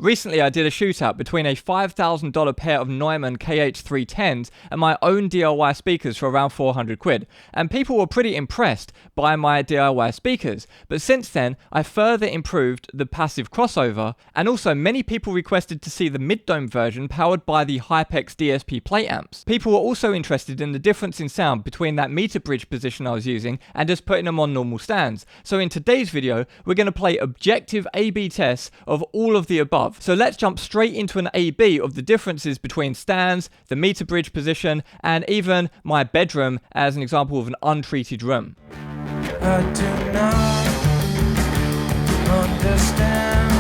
Recently, I did a shootout between a $5,000 pair of Neumann KH310s and my own DIY speakers for around 400 quid, and people were pretty impressed by my DIY speakers. But since then, I further improved the passive crossover, and also many people requested to see the mid-dome version powered by the Hypex DSP plate amps. People were also interested in the difference in sound between that meter bridge position I was using and just putting them on normal stands. So in today's video, we're going to play objective A/B tests of all of the above. So let's jump straight into an A/B of the differences between stands, the meter bridge position, and even my bedroom as an example of an untreated room. I do not understand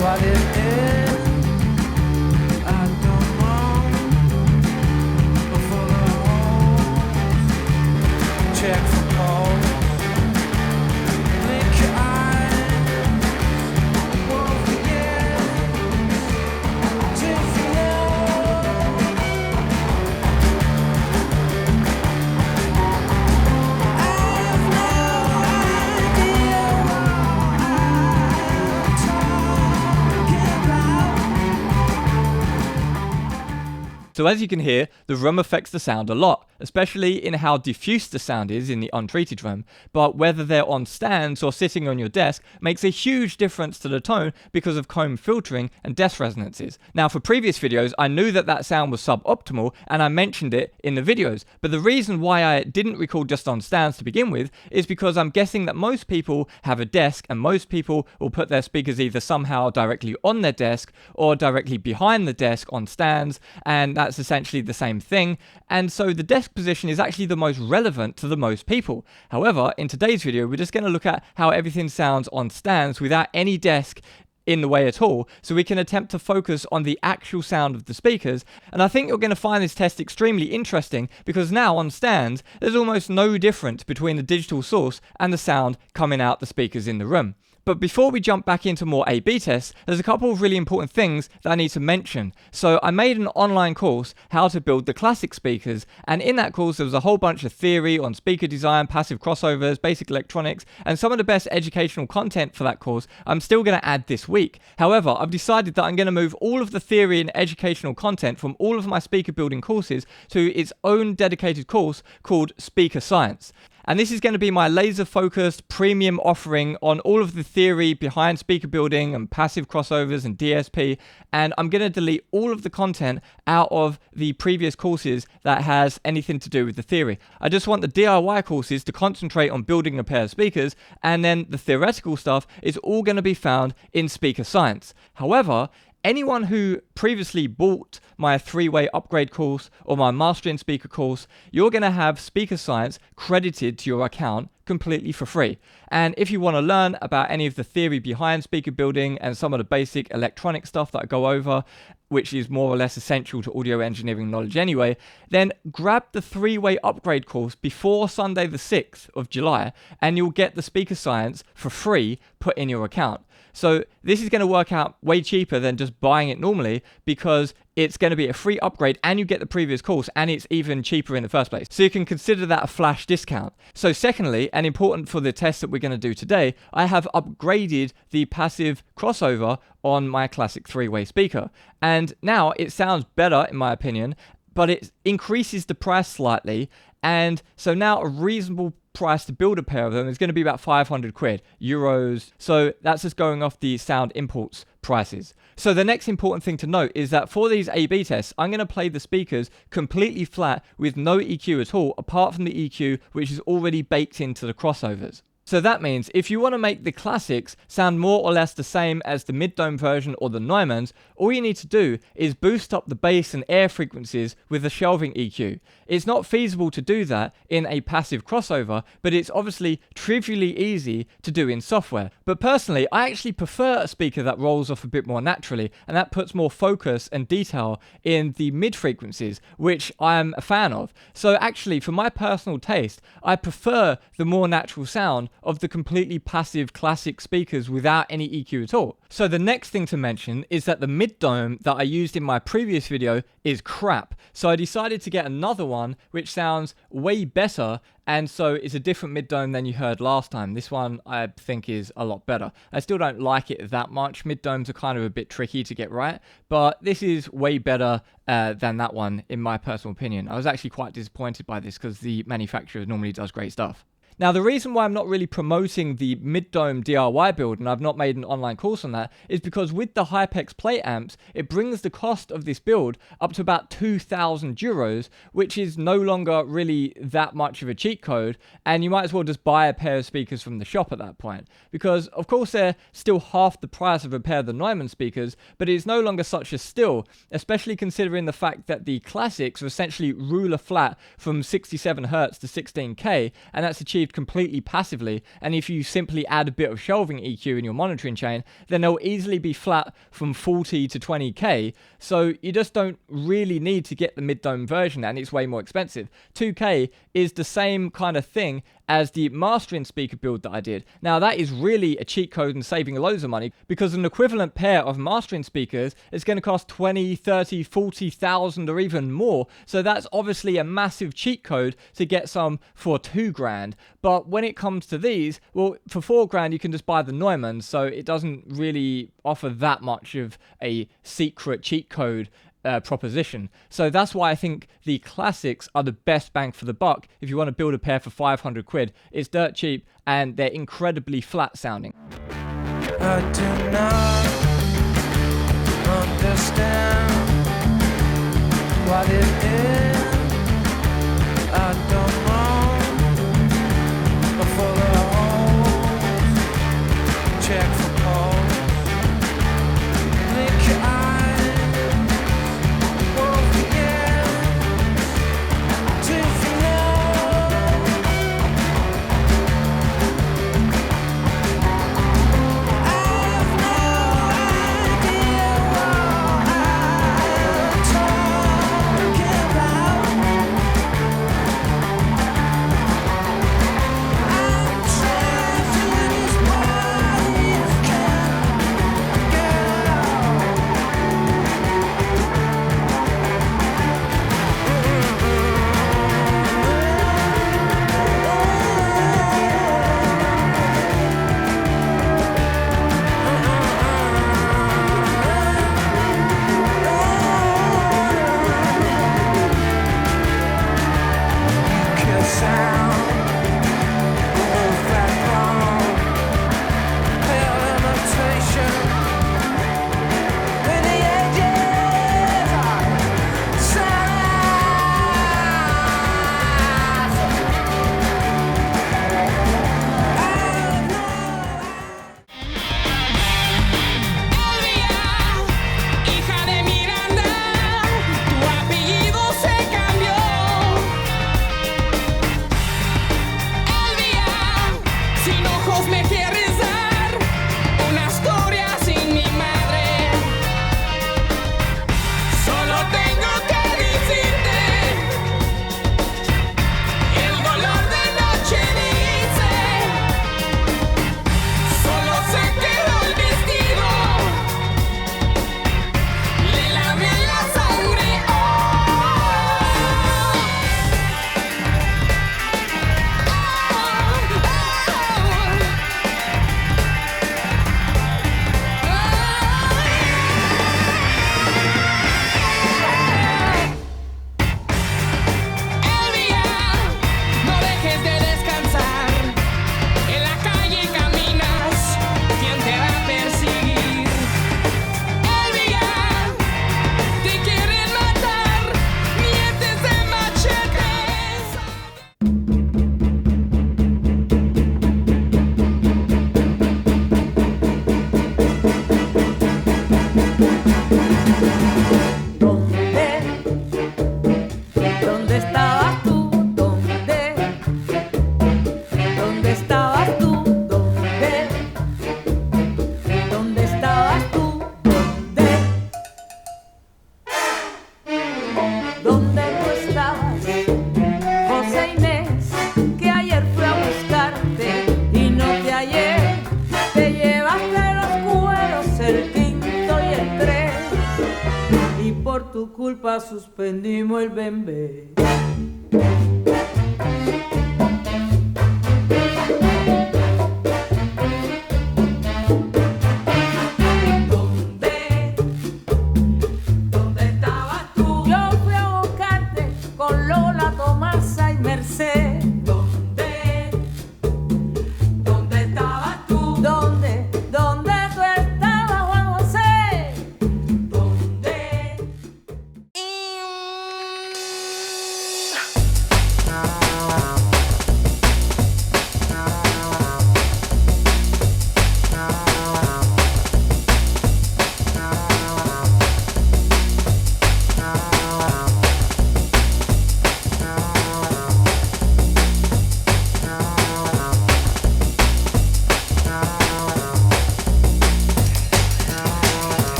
what it is. I don't know for the holes. Check for holes. Blink your eyes. Won't forget till you know. I have no idea what I'm talking about. So as you can hear, the room affects the sound a lot, especially in how diffuse the sound is in the untreated room, but whether they're on stands or sitting on your desk makes a huge difference to the tone because of comb filtering and desk resonances. Now for previous videos, I knew that sound was suboptimal and I mentioned it in the videos, but the reason why I didn't record just on stands to begin with is because I'm guessing that most people have a desk and most people will put their speakers either somehow directly on their desk or directly behind the desk on stands, and that's essentially the same thing, and so the desk position is actually the most relevant to the most people. However, in today's video, we're just going to look at how everything sounds on stands without any desk in the way at all, so we can attempt to focus on the actual sound of the speakers. And I think you're going to find this test extremely interesting because now on stands, there's almost no difference between the digital source and the sound coming out the speakers in the room. But before we jump back into more A/B tests, there's a couple of really important things that I need to mention. So I made an online course, how to build the classic speakers, and in that course there was a whole bunch of theory on speaker design, passive crossovers, basic electronics, and some of the best educational content for that course I'm still going to add this week. However, I've decided that I'm going to move all of the theory and educational content from all of my speaker building courses to its own dedicated course called Speaker Science. And this is going to be my laser-focused premium offering on all of the theory behind speaker building and passive crossovers and DSP, and I'm going to delete all of the content out of the previous courses that has anything to do with the theory. I just want the DIY courses to concentrate on building a pair of speakers, and then the theoretical stuff is all going to be found in Speaker Science. However, anyone who previously bought my 3-way upgrade course or my mastering speaker course, you're going to have Speaker Science credited to your account completely for free. And if you want to learn about any of the theory behind speaker building and some of the basic electronic stuff that I go over, which is more or less essential to audio engineering knowledge anyway, then grab the 3-way upgrade course before Sunday the 6th of July and you'll get the Speaker Science for free put in your account. So this is going to work out way cheaper than just buying it normally because it's going to be a free upgrade and you get the previous course and it's even cheaper in the first place. So you can consider that a flash discount. So secondly, and important for the test that we're going to do today, I have upgraded the passive crossover on my classic 3-way speaker. And now it sounds better in my opinion, but it increases the price slightly. And so now a reasonable price to build a pair of them is going to be about 500 quid, euros. So that's just going off the sound imports prices. So the next important thing to note is that for these A/B tests, I'm going to play the speakers completely flat with no EQ at all, apart from the EQ, which is already baked into the crossovers. So that means if you want to make the classics sound more or less the same as the mid-dome version or the Neumanns, all you need to do is boost up the bass and air frequencies with the shelving EQ. It's not feasible to do that in a passive crossover, but it's obviously trivially easy to do in software. But personally, I actually prefer a speaker that rolls off a bit more naturally, and that puts more focus and detail in the mid frequencies, which I am a fan of. So actually, for my personal taste, I prefer the more natural sound of the completely passive classic speakers without any EQ at all. So the next thing to mention is that the mid-dome that I used in my previous video is crap. So I decided to get another one which sounds way better, and so it's a different mid-dome than you heard last time. This one I think is a lot better. I still don't like it that much. Mid-domes are kind of a bit tricky to get right, but this is way better than that one in my personal opinion. I was actually quite disappointed by this because the manufacturer normally does great stuff. Now, the reason why I'm not really promoting the mid-dome DIY build, and I've not made an online course on that, is because with the Hypex plate amps, it brings the cost of this build up to about 2,000 euros, which is no longer really that much of a cheat code, and you might as well just buy a pair of speakers from the shop at that point. Because, of course, they're still half the price of a pair of the Neumann speakers, but it's no longer such a steal, especially considering the fact that the classics are essentially ruler flat from 67 Hz to 16K, and that's achieved completely passively, and if you simply add a bit of shelving EQ in your monitoring chain, then they'll easily be flat from 40 to 20k, so you just don't really need to get the mid-dome version, and it's way more expensive. 2k is the same kind of thing as the mastering speaker build that I did. Now that is really a cheat code and saving loads of money, because an equivalent pair of mastering speakers is going to cost 20, 30, 40,000 or even more, so that's obviously a massive cheat code to get some for 2 grand. But when it comes to these, well, for 4 grand you can just buy the Neumann, so it doesn't really offer that much of a secret cheat code proposition. So that's why I think the classics are the best bang for the buck if you want to build a pair for 500 quid. It's dirt cheap and they're incredibly flat sounding. I do not understand what it is. I don't know. Full of holes. Check for holes. Blink your eyes. Won't forget to know. I've no y por tu culpa suspendimos el bembé. ¿Dónde estabas tú? Yo fui a buscarte con Lola, Tomasa y Merced. ¿Dónde estabas tú? ¿Dónde tú estabas, Juan José? ¿Dónde?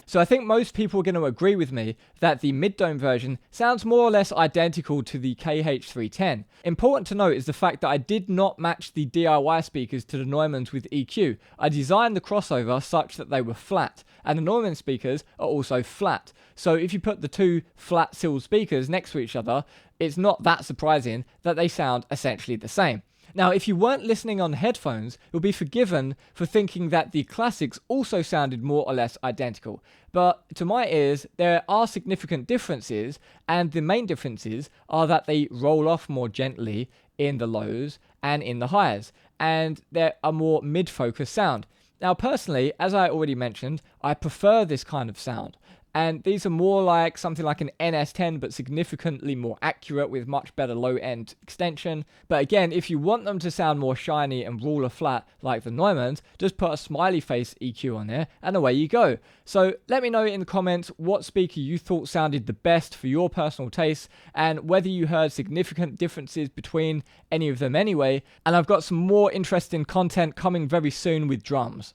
So I think most people are going to agree with me that the mid-dome version sounds more or less identical to the KH310. Important to note is the fact that I did not match the DIY speakers to the Neumanns with EQ. I designed the crossover such that they were flat, and the Neumann speakers are also flat. So if you put the two flat sealed speakers next to each other, it's not that surprising that they sound essentially the same. Now, if you weren't listening on headphones, you'll be forgiven for thinking that the classics also sounded more or less identical. But to my ears, there are significant differences, and the main differences are that they roll off more gently in the lows and in the highs, and they're a more mid-focus sound. Now, personally, as I already mentioned, I prefer this kind of sound. And these are more like something like an NS10, but significantly more accurate with much better low-end extension. But again, if you want them to sound more shiny and ruler flat like the Neumanns, just put a smiley face EQ on there and away you go. So let me know in the comments what speaker you thought sounded the best for your personal taste and whether you heard significant differences between any of them anyway. And I've got some more interesting content coming very soon with drums.